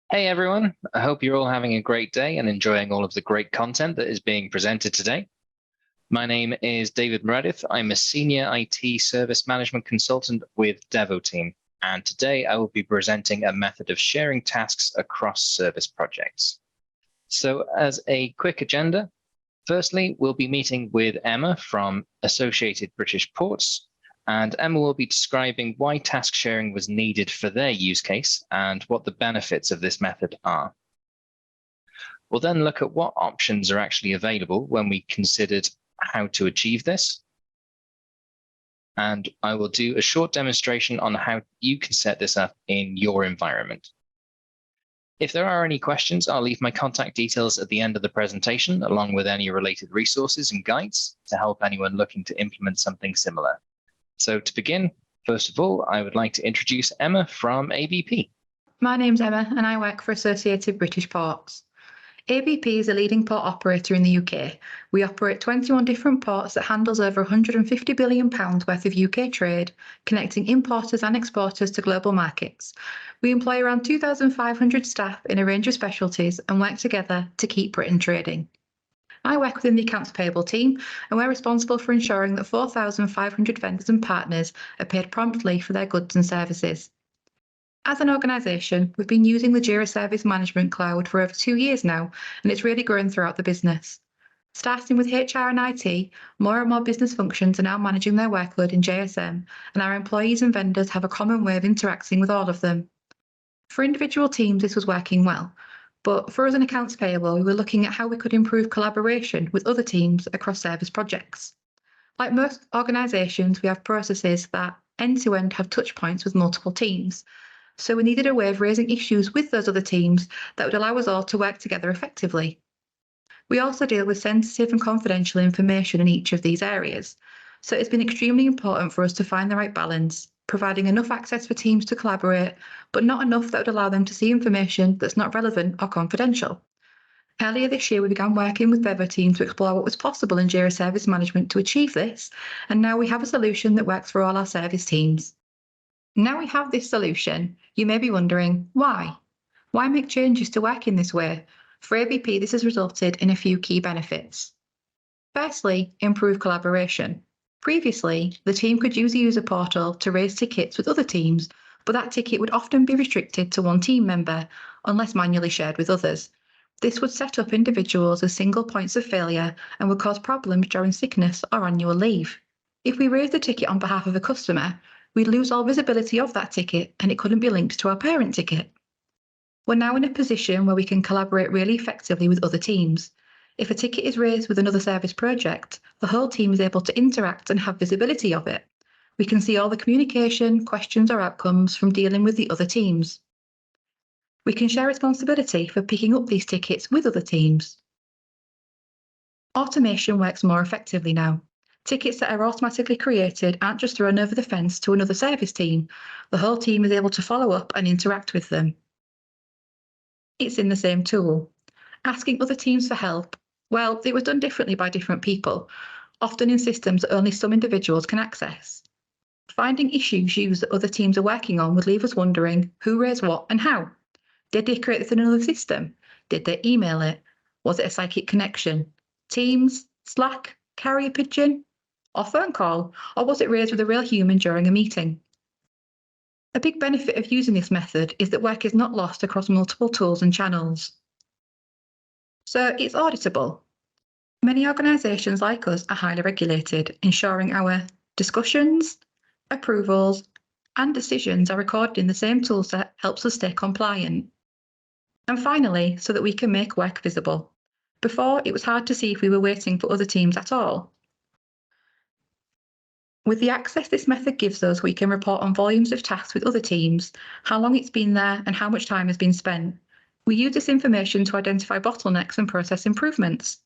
Hey everyone, I hope you're all having a great day and enjoying all of the great content that is being presented today. My name is David Meredith. I'm a senior IT service management consultant with Devoteam, and today I will be presenting a method of sharing tasks across service projects. So as a quick agenda, firstly, we'll be meeting with Emma from Associated British Ports, and Emma will be describing why task sharing was needed for their use case and what the benefits of this method are. We'll then look at what options are actually available when we considered how to achieve this. And I will do a short demonstration on how you can set this up in your environment. If there are any questions, I'll leave my contact details at the end of the presentation, along with any related resources and guides to help anyone looking to implement something similar. So to begin, first of all, I would like to introduce Emma from ABP. My name's Emma and I work for Associated British Ports. ABP is a leading port operator in the UK. We operate 21 different ports that handles over £150 billion worth of UK trade, connecting importers and exporters to global markets. We employ around 2,500 staff in a range of specialties and work together to keep Britain trading. I work within the accounts payable team, and we're responsible for ensuring that 4,500 vendors and partners are paid promptly for their goods and services. As an organisation, we've been using the Jira Service Management Cloud for over 2 years now, and it's really grown throughout the business. Starting with HR and IT, more and more business functions are now managing their workload in JSM, and our employees and vendors have a common way of interacting with all of them. For individual teams, this was working well. But for us in accounts payable, we were looking at how we could improve collaboration with other teams across service projects. Like most organisations, we have processes that end-to-end have touch points with multiple teams. So we needed a way of raising issues with those other teams that would allow us all to work together effectively. We also deal with sensitive and confidential information in each of these areas. So it's been extremely important for us to find the right balance, providing enough access for teams to collaborate, but not enough that would allow them to see information that's not relevant or confidential. Earlier this year, we began working with Devoteam to explore what was possible in Jira Service Management to achieve this, and now we have a solution that works for all our service teams. Now we have this solution, you may be wondering, why? Why make changes to work in this way? For ABP, this has resulted in a few key benefits. Firstly, improved collaboration. Previously, the team could use a user portal to raise tickets with other teams, but that ticket would often be restricted to one team member, unless manually shared with others. This would set up individuals as single points of failure and would cause problems during sickness or annual leave. If we raised a ticket on behalf of a customer, we'd lose all visibility of that ticket and it couldn't be linked to our parent ticket. We're now in a position where we can collaborate really effectively with other teams. If a ticket is raised with another service project, the whole team is able to interact and have visibility of it. We can see all the communication, questions or outcomes from dealing with the other teams. We can share responsibility for picking up these tickets with other teams. Automation works more effectively now. Tickets that are automatically created aren't just thrown over the fence to another service team. The whole team is able to follow up and interact with them. It's in the same tool. Asking other teams for help, well, it was done differently by different people, often in systems that only some individuals can access. Finding issues that other teams are working on would leave us wondering who raised what and how. Did they create this in another system? Did they email it? Was it a psychic connection? Teams, Slack, carrier pigeon, or phone call? Or was it raised with a real human during a meeting? A big benefit of using this method is that work is not lost across multiple tools and channels. So it's auditable. Many organisations like us are highly regulated, ensuring our discussions, approvals, and decisions are recorded in the same toolset helps us stay compliant. And finally, so that we can make work visible. Before, it was hard to see if we were waiting for other teams at all. With the access this method gives us, we can report on volumes of tasks with other teams, how long it's been there, and how much time has been spent. We use this information to identify bottlenecks and process improvements.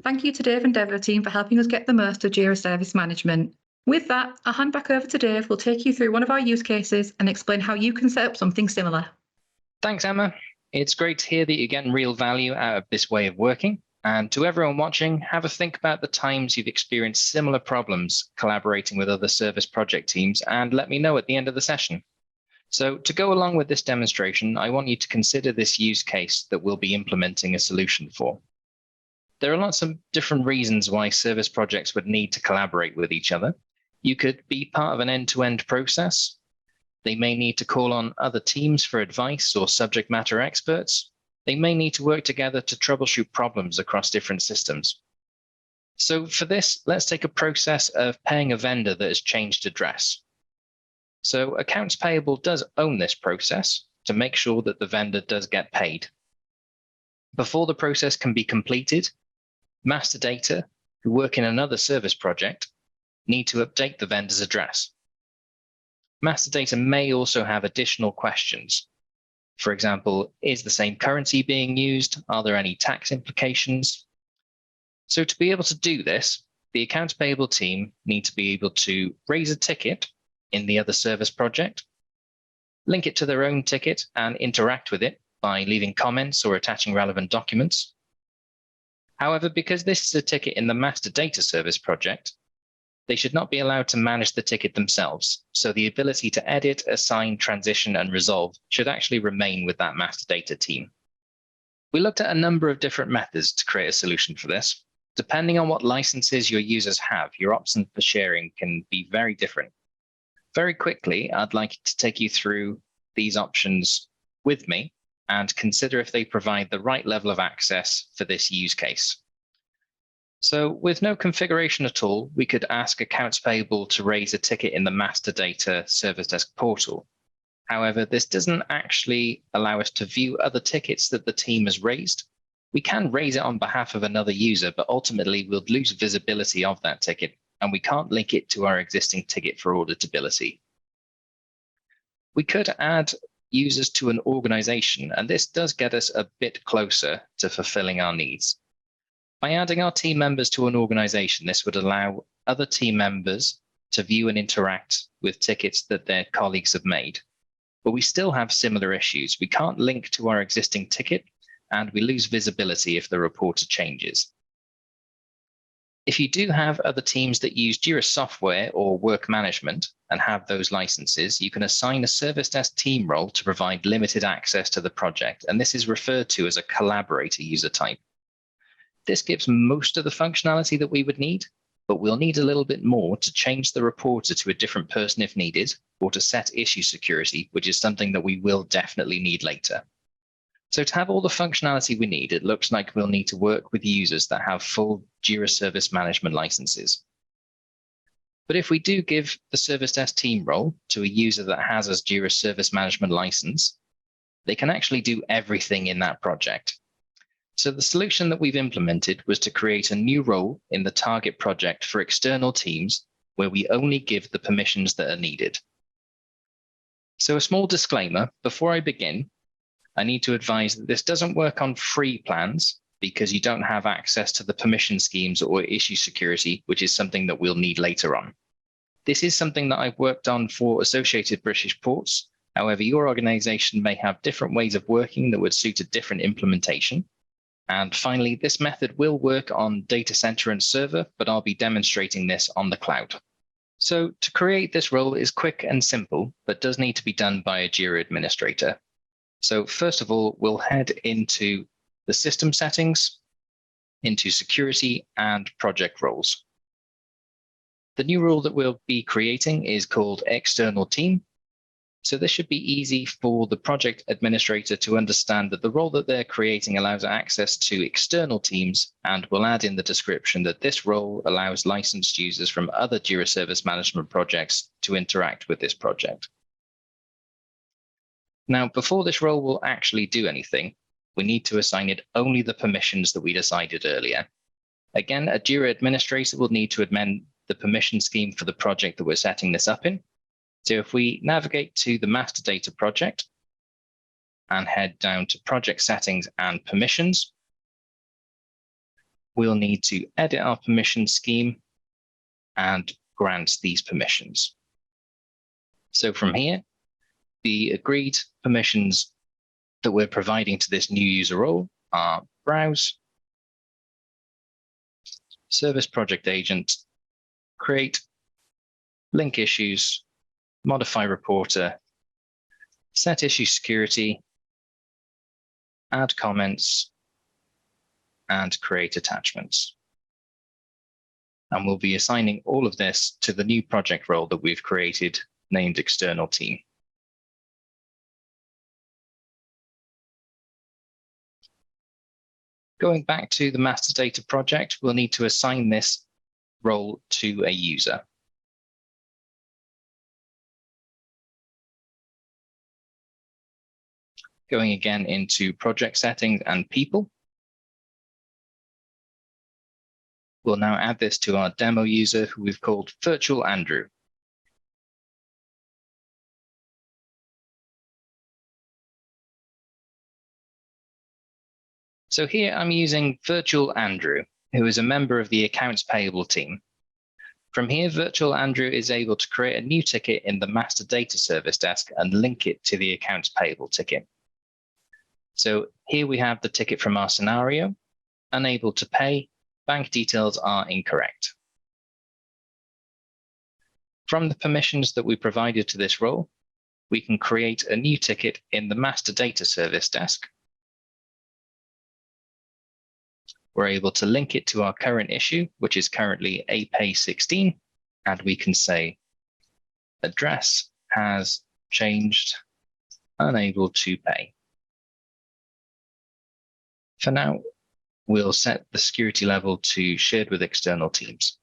Thank you to Dave and Devoteam for helping us get the most of Jira Service Management. With that, I'll hand back over to Dave, who'll take you through one of our use cases and explain how you can set up something similar. Thanks, Emma. It's great to hear that you're getting real value out of this way of working. And to everyone watching, have a think about the times you've experienced similar problems collaborating with other service project teams and let me know at the end of the session. So to go along with this demonstration, I want you to consider this use case that we'll be implementing a solution for. There are lots of different reasons why service projects would need to collaborate with each other. You could be part of an end-to-end process. They may need to call on other teams for advice or subject matter experts. They may need to work together to troubleshoot problems across different systems. So for this, let's take a process of paying a vendor that has changed address. So accounts payable does own this process to make sure that the vendor does get paid. Before the process can be completed, master data, who work in another service project, need to update the vendor's address. Master data may also have additional questions. For example, is the same currency being used? Are there any tax implications? So to be able to do this, the accounts payable team need to be able to raise a ticket in the other service project, link it to their own ticket and interact with it by leaving comments or attaching relevant documents. However, because this is a ticket in the master data service project, they should not be allowed to manage the ticket themselves. So the ability to edit, assign, transition, and resolve should actually remain with that master data team. We looked at a number of different methods to create a solution for this. Depending on what licenses your users have, your options for sharing can be very different. Very quickly, I'd like to take you through these options with me and consider if they provide the right level of access for this use case. So with no configuration at all, we could ask accounts payable to raise a ticket in the master data service desk portal. However, this doesn't actually allow us to view other tickets that the team has raised. We can raise it on behalf of another user, but ultimately we'll lose visibility of that ticket, and we can't link it to our existing ticket for auditability. We could add users to an organization, and this does get us a bit closer to fulfilling our needs. By adding our team members to an organization, this would allow other team members to view and interact with tickets that their colleagues have made. But we still have similar issues. We can't link to our existing ticket, and we lose visibility if the reporter changes. If you do have other teams that use Jira software or work management and have those licenses, you can assign a service desk team role to provide limited access to the project, and this is referred to as a collaborator user type. This gives most of the functionality that we would need, but we'll need a little bit more to change the reporter to a different person if needed, or to set issue security, which is something that we will definitely need later. So to have all the functionality we need, it looks like we'll need to work with users that have full Jira Service Management licenses. But if we do give the Service Desk team role to a user that has a Jira Service Management license, they can actually do everything in that project. So the solution that we've implemented was to create a new role in the target project for external teams where we only give the permissions that are needed. So a small disclaimer, before I begin, I need to advise that this doesn't work on free plans because you don't have access to the permission schemes or issue security, which is something that we'll need later on. This is something that I've worked on for Associated British Ports. However, your organization may have different ways of working that would suit a different implementation. And finally, this method will work on data center and server, but I'll be demonstrating this on the cloud. So to create this role is quick and simple, but does need to be done by a Jira administrator. So first of all, we'll head into the system settings, into security and project roles. The new role that we'll be creating is called external team. So this should be easy for the project administrator to understand that the role that they're creating allows access to external teams, and we'll add in the description that this role allows licensed users from other Jira Service Management projects to interact with this project. Now, before this role will actually do anything, we need to assign it only the permissions that we decided earlier. Again, a Jira administrator will need to amend the permission scheme for the project that we're setting this up in. So if we navigate to the master data project and head down to project settings and permissions, we'll need to edit our permission scheme and grant these permissions. So from here, the agreed permissions that we're providing to this new user role are browse, service project agent, create, link issues, modify reporter, set issue security, add comments, and create attachments. And we'll be assigning all of this to the new project role that we've created, named External Team. Going back to the master data project, we'll need to assign this role to a user. Going again into project settings and people. We'll now add this to our demo user, who we've called Virtual Andrew. So here I'm using Virtual Andrew, who is a member of the accounts payable team. From here, Virtual Andrew is able to create a new ticket in the master data service desk and link it to the accounts payable ticket. So here we have the ticket from our scenario, unable to pay, bank details are incorrect. From the permissions that we provided to this role, we can create a new ticket in the master data service desk. We're able to link it to our current issue, which is currently APay16, and we can say address has changed, unable to pay. For now, we'll set the security level to shared with external teams.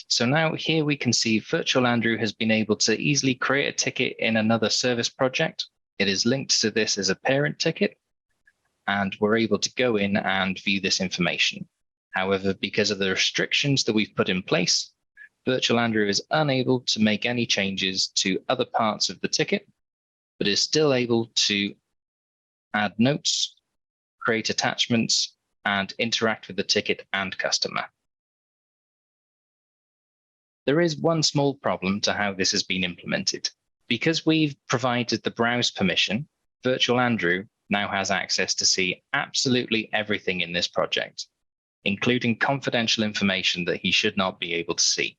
So now here we can see Virtual Andrew has been able to easily create a ticket in another service project. It is linked to this as a parent ticket, and we're able to go in and view this information. However, because of the restrictions that we've put in place, Virtual Andrew is unable to make any changes to other parts of the ticket, but is still able to add notes, create attachments, and interact with the ticket and customer. There is one small problem to how this has been implemented. Because we've provided the browse permission, Virtual Andrew now has access to see absolutely everything in this project, including confidential information that he should not be able to see.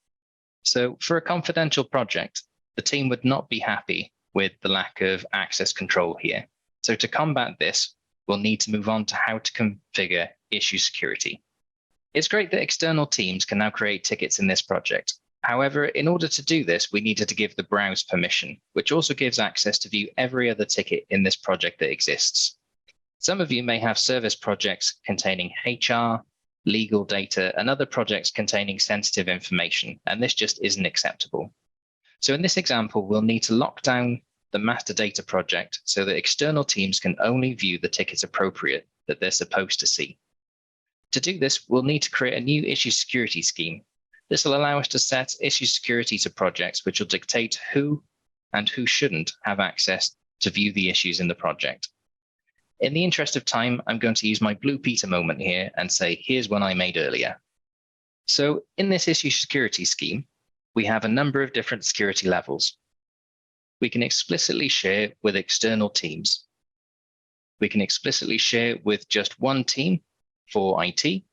So for a confidential project, the team would not be happy with the lack of access control here. So to combat this, we'll need to move on to how to configure issue security. It's great that external teams can now create tickets in this project. However, in order to do this, we needed to give the browse permission, which also gives access to view every other ticket in this project that exists. Some of you may have service projects containing HR, legal data, and other projects containing sensitive information, and this just isn't acceptable. So in this example, we'll need to lock down the master data project so that external teams can only view the tickets appropriate that they're supposed to see. To do this, we'll need to create a new issue security scheme. This will allow us to set issue security to projects, which will dictate who and who shouldn't have access to view the issues in the project. In the interest of time, I'm going to use my Blue Peter moment here and say, here's one I made earlier. So in this issue security scheme, we have a number of different security levels. We can explicitly share with external teams. We can explicitly share with just one team for IT,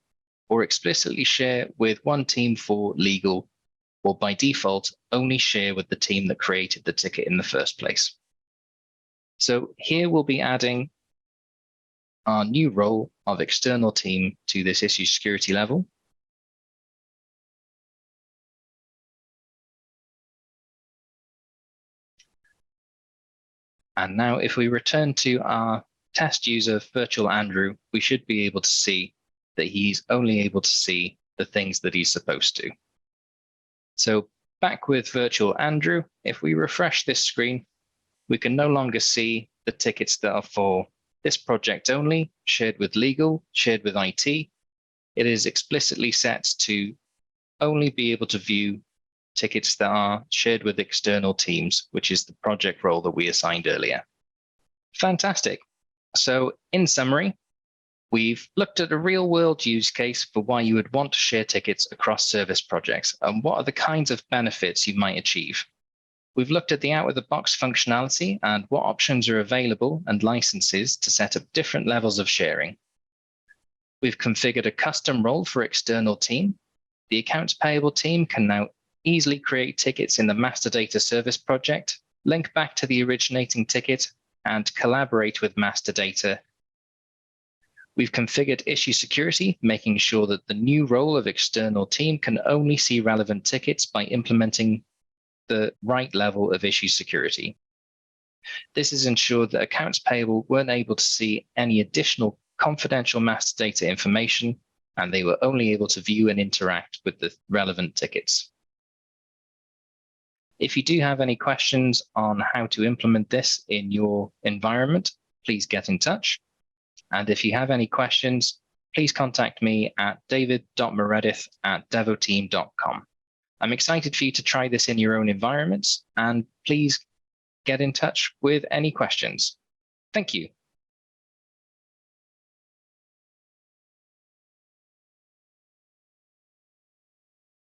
or explicitly share with one team for legal, or by default, only share with the team that created the ticket in the first place. So here we'll be adding our new role of external team to this issue security level. And now if we return to our test user, Virtual Andrew, we should be able to see that he's only able to see the things that he's supposed to. So back with Virtual Andrew, if we refresh this screen, we can no longer see the tickets that are for this project only, shared with legal, shared with IT. It is explicitly set to only be able to view tickets that are shared with external teams, which is the project role that we assigned earlier. Fantastic. So in summary, we've looked at a real-world use case for why you would want to share tickets across service projects and what are the kinds of benefits you might achieve. We've looked at the out-of-the-box functionality and what options are available and licenses to set up different levels of sharing. We've configured a custom role for external team. The accounts payable team can now easily create tickets in the master data service project, link back to the originating ticket, and collaborate with master data. We've configured issue security, making sure that the new role of external team can only see relevant tickets by implementing the right level of issue security. This has ensured that accounts payable weren't able to see any additional confidential master data information, and they were only able to view and interact with the relevant tickets. If you do have any questions on how to implement this in your environment, please get in touch. And if you have any questions, please contact me at david.meredith@devoteam.com. I'm excited for you to try this in your own environments, and please get in touch with any questions. Thank you.